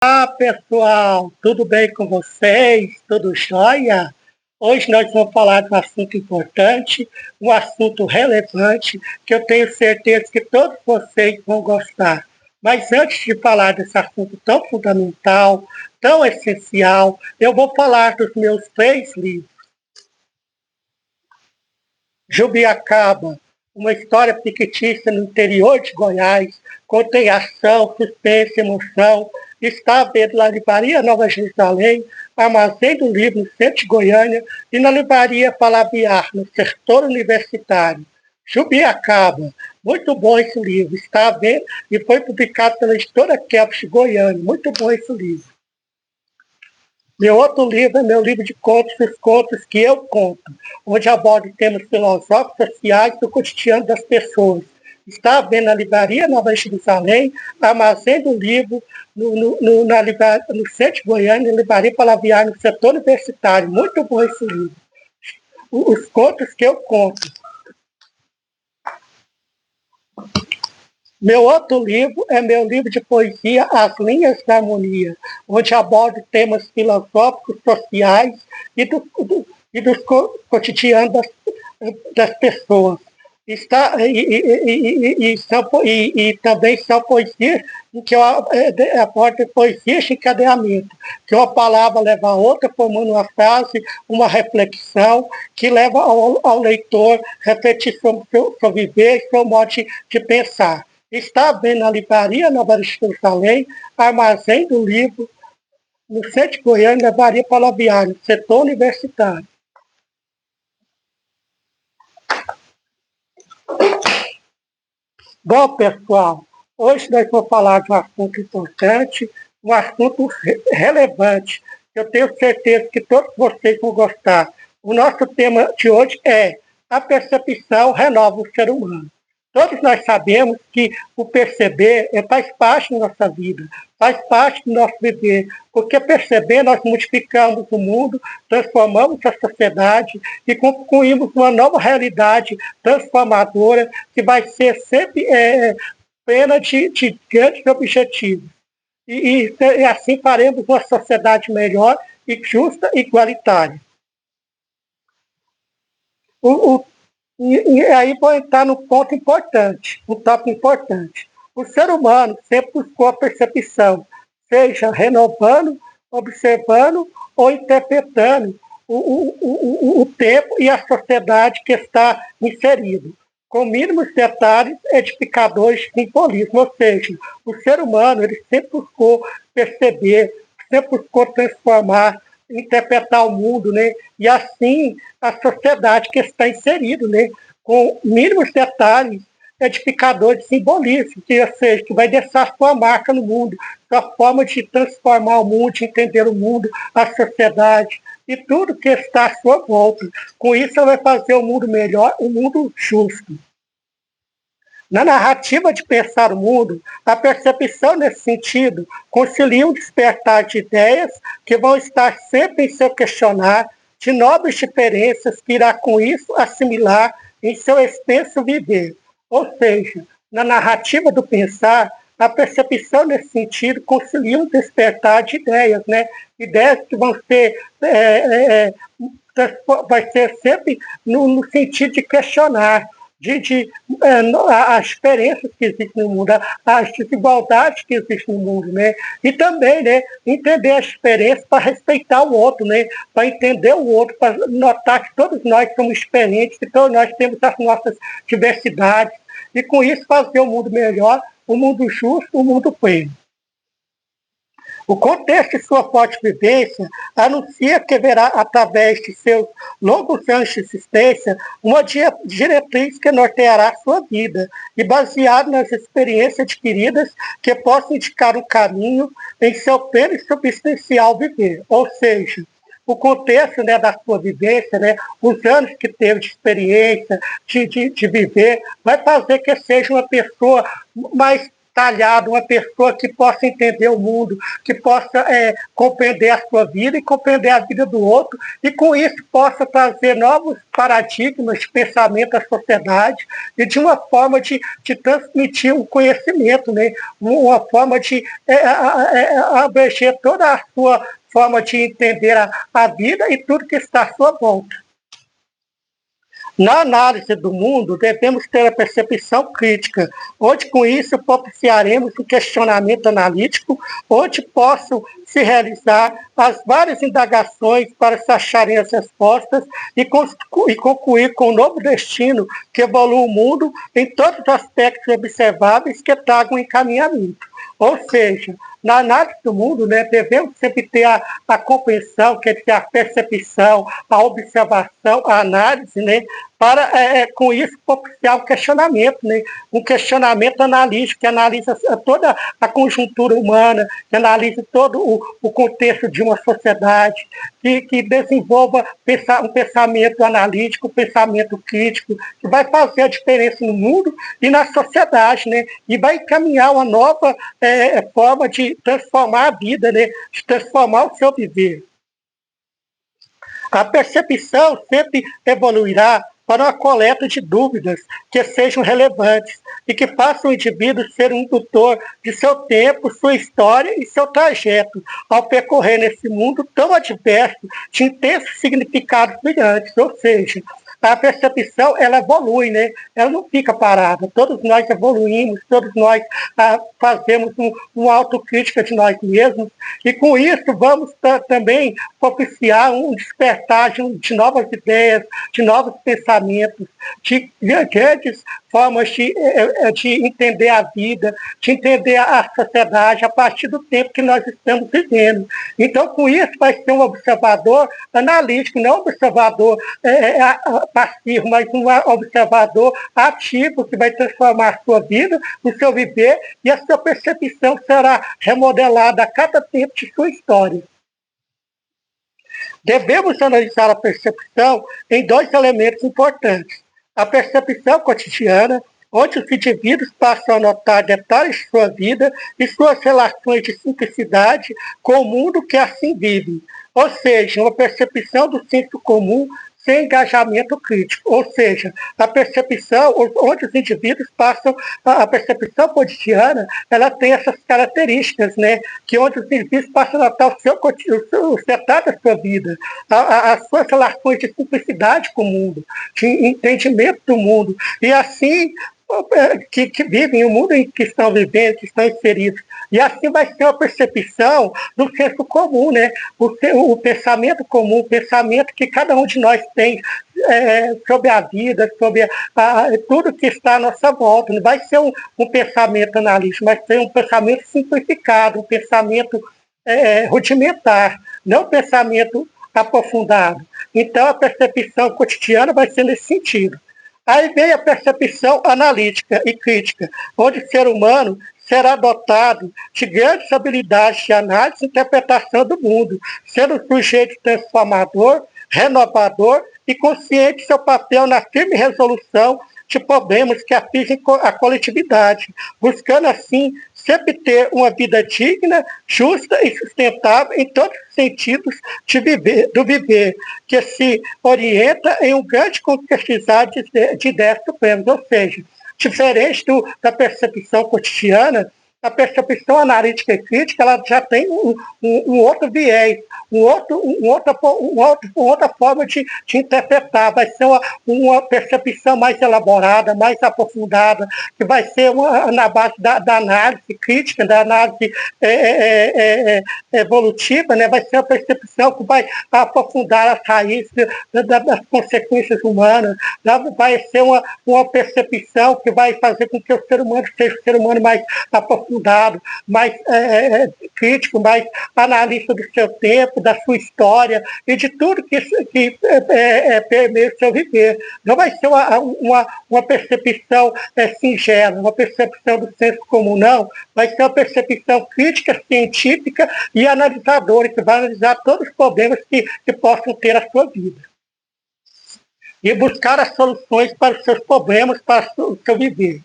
Olá, pessoal, tudo bem com vocês? Tudo jóia? Hoje nós vamos falar de um assunto importante, um assunto relevante, que eu tenho certeza que todos vocês vão gostar. Mas antes de falar desse assunto tão fundamental, tão essencial, eu vou falar dos meus 3 livros. Jubiacaba, uma história fictícia no interior de Goiás, contém ação, suspense, emoção. Está à venda na Livraria Nova Jerusalém, Armazém do Livro, no centro de Goiânia, e na Livraria Falabiar, no setor universitário. Jubiacaba, muito bom esse livro. Está à venda e foi publicado pela editora Kelps Goiânia. Muito bom esse livro. Meu outro livro é meu livro de contos, os contos que eu conto, onde abordo temas filosóficos, sociais do cotidiano das pessoas. Está à venda na Livraria Nova Jerusalém, Armazém do Livro, no centro de Goiânia, na Livraria Falabiar, no setor universitário. Muito bom esse livro. Os contos que eu conto. Meu outro livro é meu livro de poesia, As Linhas da Harmonia, onde abordo temas filosóficos, sociais e dos cotidianos das pessoas. E também são poesias em que eu abordo poesias de encadeamento, que uma palavra leva a outra, formando uma frase, uma reflexão, que leva ao leitor refletir sobre o seu viver e seu modo de pensar. Está vendo na Livraria Nova Jerusalém, Armazém do Livro, no centro de Goiânia, Livraria Falabiar, no setor universitário. Bom, pessoal, hoje nós vamos falar de um assunto importante, um assunto relevante. Eu tenho certeza que todos vocês vão gostar. O nosso tema de hoje é: a percepção renova o ser humano. Todos nós sabemos que o perceber faz parte da nossa vida, faz parte do nosso viver, porque perceber nós modificamos o mundo, transformamos a sociedade e concluímos uma nova realidade transformadora que vai ser sempre plena de grandes objetivos. E assim faremos uma sociedade melhor e justa e igualitária. E aí vou entrar no ponto importante, um tópico importante. O ser humano sempre buscou a percepção, seja renovando, observando ou interpretando o tempo e a sociedade que está inserido, com mínimos detalhes edificadores de simbolismo. Ou seja, o ser humano ele sempre buscou perceber, sempre buscou transformar, interpretar o mundo, né? E assim a sociedade que está inserido, né? Com mínimos detalhes edificadores de simbolismo, ou seja, que vai deixar sua marca no mundo, sua forma de transformar o mundo, de entender o mundo, a sociedade e tudo que está à sua volta. Com isso, ela vai fazer o mundo melhor, o mundo justo. Na narrativa de pensar o mundo, a percepção nesse sentido concilia um despertar de ideias que vão estar sempre em seu questionar, de nobres diferenças que irá com isso assimilar em seu extenso viver. Ou seja, na narrativa do pensar, a percepção nesse sentido concilia um despertar de ideias, né? Ideias que vão ser, vai ser sempre no sentido de questionar, as diferenças que existem no mundo, as desigualdades que existem no mundo, né? E também, né, entender as diferenças para respeitar o outro, né? Para entender o outro, para notar que todos nós somos diferentes, que todos nós temos as nossas diversidades, e com isso fazer o mundo melhor, o mundo justo, o mundo pleno. O contexto de sua forte vivência anuncia que verá, através de seus longos anos de existência, uma diretriz que norteará sua vida, e baseado nas experiências adquiridas que possam indicar um caminho em seu pleno e substancial viver. Ou seja, o contexto, né, da sua vivência, né, os anos que teve de experiência, de viver, vai fazer que seja uma pessoa mais detalhado, uma pessoa que possa entender o mundo, que possa compreender a sua vida e compreender a vida do outro, e com isso possa trazer novos paradigmas de pensamento à sociedade e de uma forma de transmitir o conhecimento, né? Uma forma de abranger toda a sua forma de entender a vida e tudo que está à sua volta. Na análise do mundo, devemos ter a percepção crítica, onde com isso propiciaremos um questionamento analítico, onde possam se realizar as várias indagações para se acharem as respostas e concluir com um novo destino que evolua o mundo em todos os aspectos observáveis que tragam encaminhamento. Ou seja, na análise do mundo, né, devemos sempre ter a compreensão, quer dizer, a percepção, a observação, a análise, né, para, com isso, propiciar um questionamento, né, um questionamento analítico, que analisa toda a conjuntura humana, que analisa todo o contexto de uma sociedade, que desenvolva um pensamento analítico, um pensamento crítico, que vai fazer a diferença no mundo e na sociedade, né, e vai encaminhar uma nova forma de transformar a vida, né, de transformar o seu viver. A percepção sempre evoluirá para uma coleta de dúvidas que sejam relevantes e que façam o indivíduo ser um indutor de seu tempo, sua história e seu trajeto ao percorrer nesse mundo tão adverso de intensos significados brilhantes. Ou seja, a percepção, ela evolui, né? Ela não fica parada. Todos nós evoluímos, todos nós fazemos uma autocrítica de nós mesmos e com isso vamos também propiciar um despertar de novas ideias, de novos pensamentos, de grandes formas de entender a vida, de entender a sociedade a partir do tempo que nós estamos vivendo. Então, com isso, vai ser um observador analítico, não um observador passivo, mas um observador ativo que vai transformar a sua vida, o seu viver, e a sua percepção será remodelada a cada tempo de sua história. Devemos analisar a percepção em dois elementos importantes. A percepção cotidiana, onde os indivíduos passam a notar detalhes de sua vida e suas relações de simplicidade com o mundo que assim vive. Ou seja, uma percepção do senso comum sem engajamento crítico, ou seja, a percepção, onde os indivíduos passam, a percepção cotidiana, ela tem essas características, né, que onde os indivíduos passam a notar os detalhes da sua vida, as suas relações de simplicidade com o mundo, de entendimento do mundo, e assim que vivem o mundo em que estão vivendo, que estão inseridos. E assim vai ser uma percepção do senso comum, né? O pensamento comum, o pensamento que cada um de nós tem sobre a vida, sobre tudo que está à nossa volta. Não vai ser um pensamento analítico, vai ser um pensamento simplificado, um pensamento rudimentar, não um pensamento aprofundado. Então, a percepção cotidiana vai ser nesse sentido. Aí vem a percepção analítica e crítica, onde o ser humano será dotado de grandes habilidades de análise e interpretação do mundo, sendo um sujeito transformador, renovador e consciente de seu papel na firme resolução de problemas que afligem a coletividade, buscando assim sempre ter uma vida digna, justa e sustentável em todos os sentidos do viver, que se orienta em um grande concretizar de ideias supremas, ou seja, diferente da percepção cotidiana, a percepção analítica e crítica ela já tem um outro viés, uma outra forma de interpretar. Vai ser uma percepção mais elaborada, mais aprofundada, que vai ser na base da análise crítica, da análise evolutiva, né? Vai ser uma percepção que vai aprofundar as raízes das consequências humanas, vai ser uma percepção que vai fazer com que o ser humano seja um ser humano mais aprofundado, mais crítico, mais analista do seu tempo, da sua história e de tudo que permeia o seu viver. Não vai ser uma percepção singela, uma percepção do senso comum, não. Vai ser uma percepção crítica, científica e analisadora, que vai analisar todos os problemas que possam ter a sua vida. E buscar as soluções para os seus problemas, para o seu viver.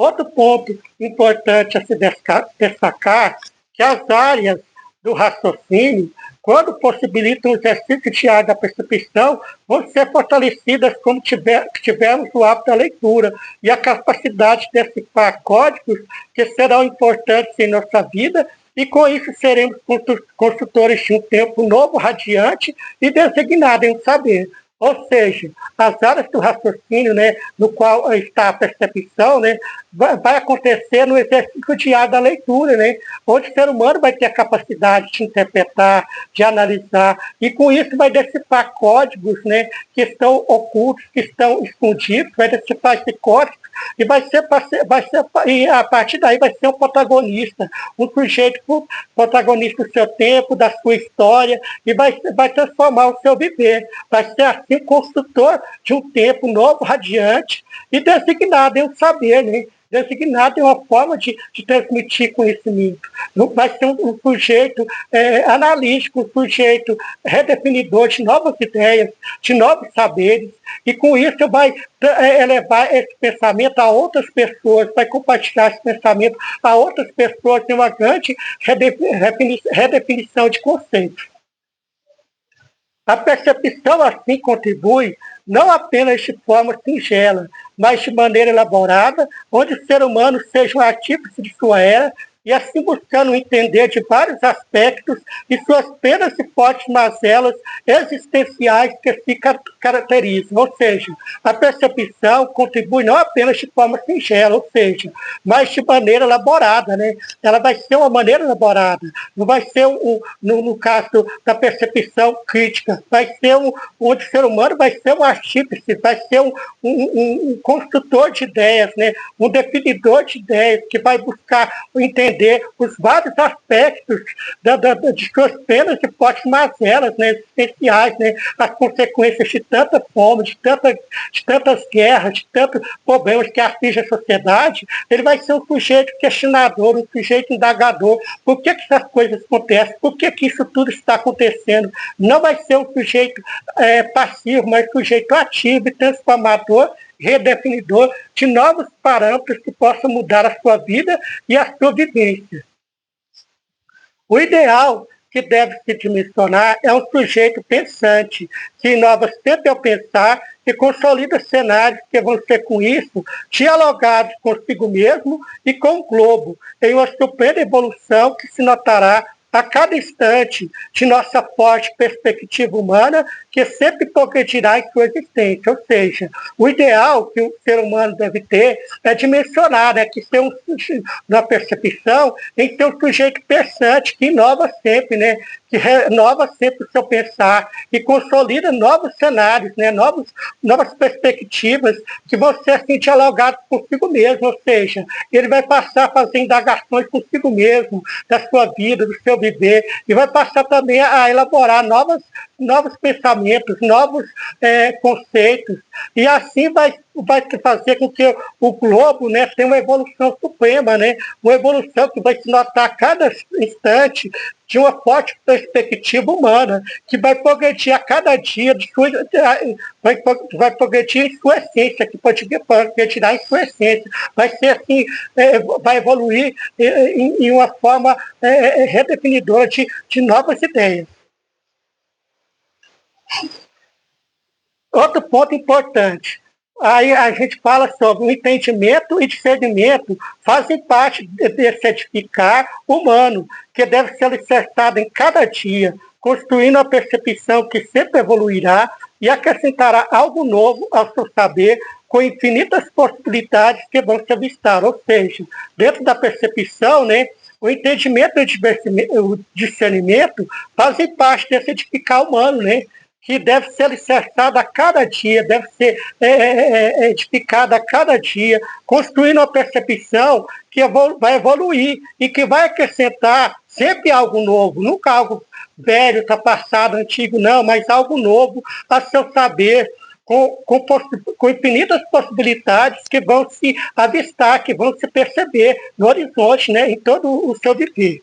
Outro ponto importante a se destacar que as áreas do raciocínio, quando possibilitam o exercício diário da percepção, vão ser fortalecidas como tivermos o hábito da leitura e a capacidade de decifrar códigos que serão importantes em nossa vida, e com isso seremos construtores de um tempo novo, radiante e designado em um saber. Ou seja, as áreas do raciocínio, né, no qual está a percepção, né, vai acontecer no exercício diário da leitura, né, onde o ser humano vai ter a capacidade de interpretar, de analisar, e com isso vai decifrar códigos, né, que estão ocultos, que estão escondidos, vai decifrar esse código e e a partir daí vai ser um protagonista, um sujeito protagonista do seu tempo, da sua história, e vai transformar o seu viver. Vai ser assim construtor de um tempo novo, radiante e designado em um saber, né? Designado em uma forma de transmitir conhecimento. Vai ser um sujeito analítico, um sujeito redefinidor de novas ideias, de novos saberes, e com isso vai elevar esse pensamento a outras pessoas, vai compartilhar esse pensamento a outras pessoas, tem uma grande redefinição de conceitos. A percepção, assim, contribui não apenas de forma singela, mas de maneira elaborada, onde o ser humano seja um artífice de sua era, e assim buscando entender de vários aspectos e suas penas e fortes mazelas existenciais que se caracterizam. Ou seja, a percepção contribui não apenas de forma singela, ou seja, mas de maneira elaborada, né? Ela vai ser uma maneira elaborada, não vai ser, no caso da percepção crítica, vai ser onde o ser humano vai ser um artífice, vai ser um construtor de ideias, né? Um definidor de ideias, que vai buscar entender os vários aspectos de suas penas e fortes mazelas, né, existenciais, né, as consequências de tanta fome, de tantas guerras, de tantos problemas que afligem a sociedade. Ele vai ser um sujeito questionador, um sujeito indagador. Por que essas coisas acontecem? Por que isso tudo está acontecendo? Não vai ser um sujeito passivo, mas um sujeito ativo e transformador, redefinidor de novos parâmetros que possam mudar a sua vida e a sua vivência. O ideal que deve se dimensionar é um sujeito pensante, que inova sempre ao pensar e consolida cenários que vão ser, com isso, dialogados consigo mesmo e com o globo, em uma surpreendente evolução que se notará a cada instante de nossa forte perspectiva humana, que sempre progredirá em sua existência. Ou seja, o ideal que o ser humano deve ter é dimensionar, né, que ser na percepção, em ser um sujeito pensante, que inova sempre, né, que renova sempre o seu pensar e consolida novos cenários, né, novas perspectivas que vão ser assim, dialogados consigo mesmo. Ou seja, ele vai passar a fazer indagações consigo mesmo, da sua vida, do seu viver, e vai passar também a elaborar novos pensamentos, novos conceitos, e assim vai fazer com que o globo, né, tenha uma evolução suprema, né, uma evolução que vai se notar a cada instante de uma forte perspectiva humana, que vai progredir a cada dia, vai progredir em sua essência, que pode progredirá em sua essência, vai ser assim, vai evoluir em uma forma redefinidora de novas ideias. Outro ponto importante, aí a gente fala sobre o entendimento e discernimento fazem parte desse edificar humano, que deve ser alicerçado em cada dia, construindo a percepção que sempre evoluirá e acrescentará algo novo ao seu saber, com infinitas possibilidades que vão se avistar. Ou seja, dentro da percepção, né, o entendimento e o discernimento fazem parte desse edificar humano, né, que deve ser alicerçado a cada dia, deve ser edificado a cada dia, construindo uma percepção que vai evoluir e que vai acrescentar sempre algo novo, nunca algo velho, ultrapassado, antigo, não, mas algo novo a seu saber, com infinitas possibilidades que vão se avistar, que vão se perceber no horizonte, né, em todo o seu viver.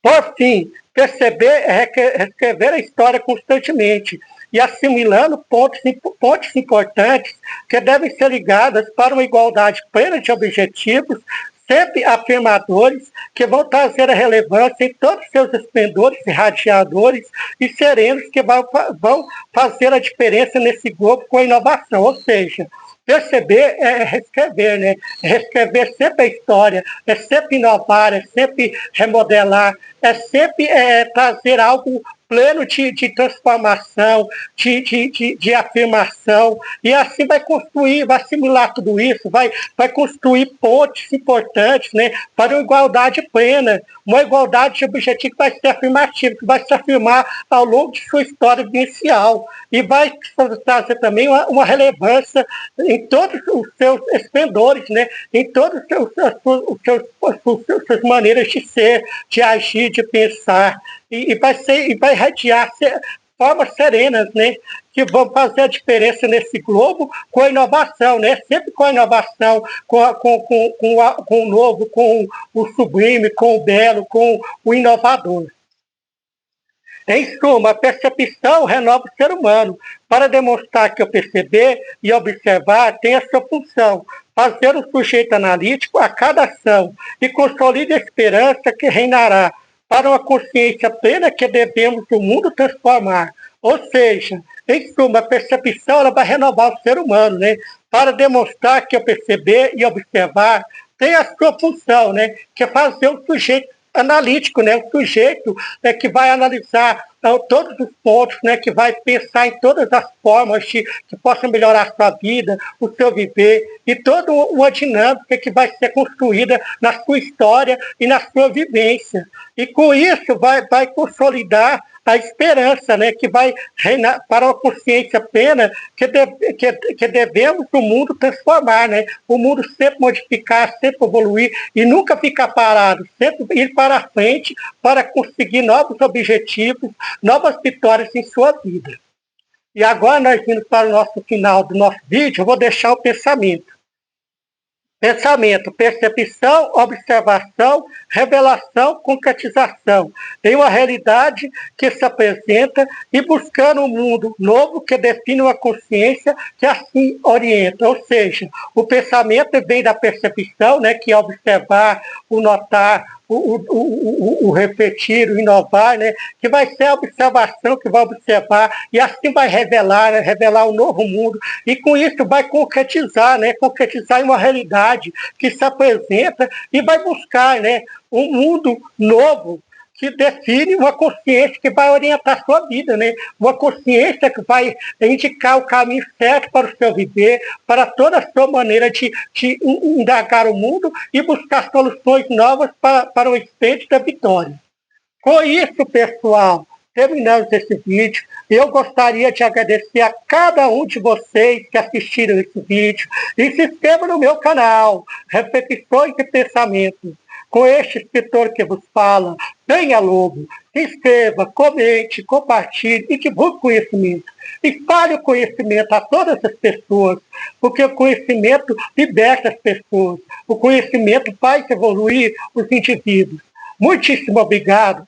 Por fim, perceber é reescrever a história constantemente e assimilando pontos importantes que devem ser ligadas para uma igualdade plena de objetivos, sempre afirmadores, que vão trazer a relevância em todos os seus esplendores irradiadores e serenos que vão fazer a diferença nesse globo com a inovação. Ou seja, perceber é reescrever, né? É reescrever sempre a história, é sempre inovar, é sempre remodelar, é sempre trazer algo pleno de transformação, de afirmação, e assim vai construir, vai assimilar tudo isso, vai construir pontes importantes, né, para uma igualdade plena, uma igualdade de objetivo que vai ser afirmativa, que vai se afirmar ao longo de sua história inicial, e vai trazer também uma relevância em todos os seus esplendores, né, em todas as suas maneiras de ser, de agir, de pensar, e vai irradiar formas serenas, né, que vão fazer a diferença nesse globo com a inovação, né, sempre com a inovação, com o novo, com o sublime, com o belo, com o inovador. Em suma, a percepção renova o ser humano para demonstrar que o perceber e observar tem a sua função, fazer o sujeito analítico a cada ação e consolida a esperança que reinará para uma consciência plena que devemos o mundo transformar. Ou seja, em suma, a percepção ela vai renovar o ser humano, né? Para demonstrar que o perceber e observar tem a sua função, né? Que é fazer o sujeito analítico, né? O sujeito que vai analisar todos os pontos, né? Que vai pensar em todas as formas que possam melhorar a sua vida, o seu viver, e toda uma dinâmica que vai ser construída na sua história e na sua vivência. E com isso vai consolidar a esperança, né, que vai reinar para uma consciência plena que devemos o mundo transformar, né, o mundo sempre modificar, sempre evoluir e nunca ficar parado, sempre ir para a frente para conseguir novos objetivos, novas vitórias em sua vida. E agora nós indo para o nosso final do nosso vídeo, eu vou deixar o pensamento. Pensamento, percepção, observação, revelação, concretização, em uma realidade que se apresenta e buscando um mundo novo que define uma consciência que assim orienta. Ou seja, o pensamento vem da percepção, né, que é observar, o notar, o refletir, o inovar, né, que vai ser a observação que vai observar e assim vai revelar, né, revelar um novo mundo e com isso vai concretizar, né, concretizar em uma realidade que se apresenta e vai buscar, né, um mundo novo que define uma consciência que vai orientar a sua vida, né? Uma consciência que vai indicar o caminho certo para o seu viver, para toda a sua maneira de indagar o mundo e buscar soluções novas para o expediente da vitória. Com isso, pessoal, terminamos esse vídeo. Eu gostaria de agradecer a cada um de vocês que assistiram esse vídeo e se inscreva no meu canal, Reflexões e Pensamentos. Com este escritor que vos fala, Penha Lobo, se inscreva, comente, compartilhe e divulgue conhecimento. Espalhe o conhecimento a todas as pessoas, porque o conhecimento liberta as pessoas. O conhecimento faz evoluir os indivíduos. Muitíssimo obrigado